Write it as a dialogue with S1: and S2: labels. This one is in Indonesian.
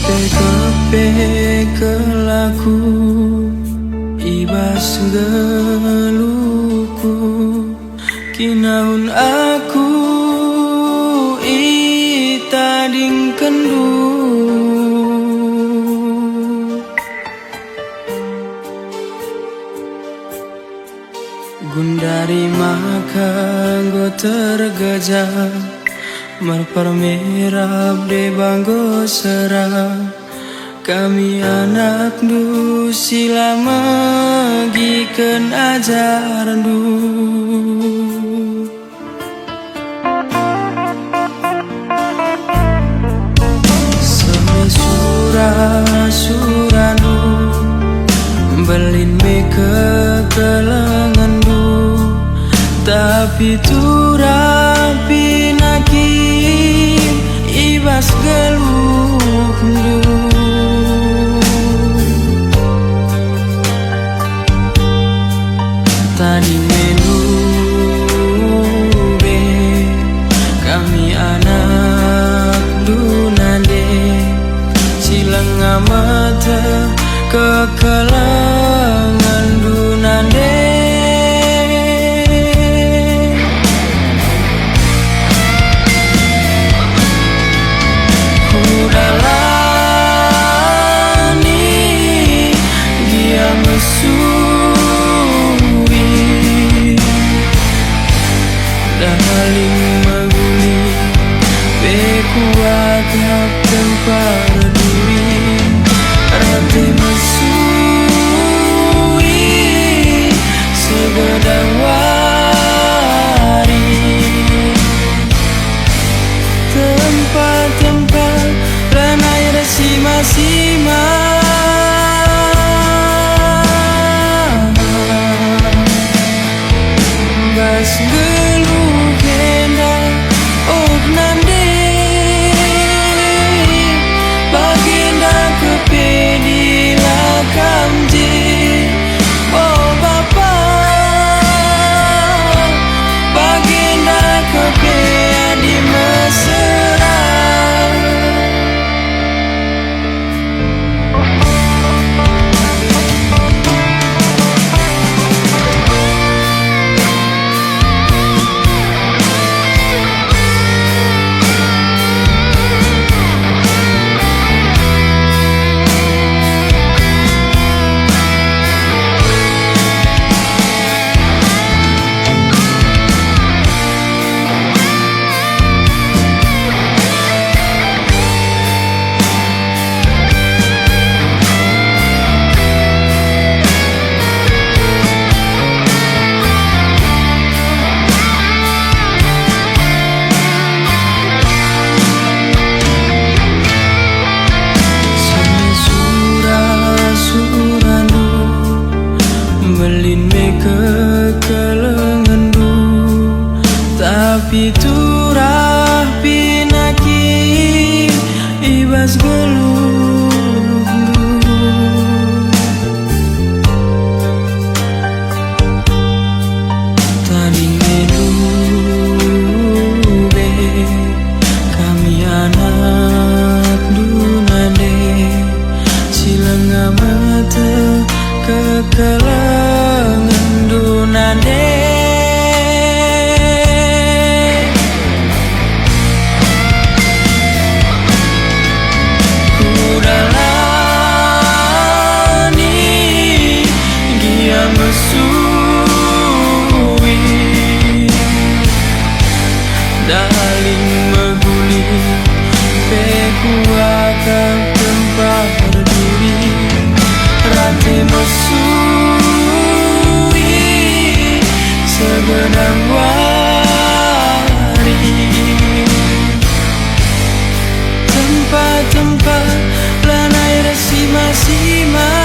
S1: Kepe kelaku ibas geluku kinaun aku itading kendu gundari maka go tergejah merpermerap de banggo serah kami anak du sila magiken ajaran du semi surah du belin me kekelengan du tapi turapi naki ibas geluh du tadi menube kami anak dunande silang amata kekelangan dunande daling maguli bekuagap tempat duri rate masui segedang wari tempat-tempat lanai resima-sima bas belin me kekelengan du tapi turah pinaki ibas geluh du tadi menube kami anak dunane silang amata kekelangan dunane kudalani gia mesui daling meguli pekuagam tempat berdiri rate mesui segedang wari tempat-tempat lanai resima-sima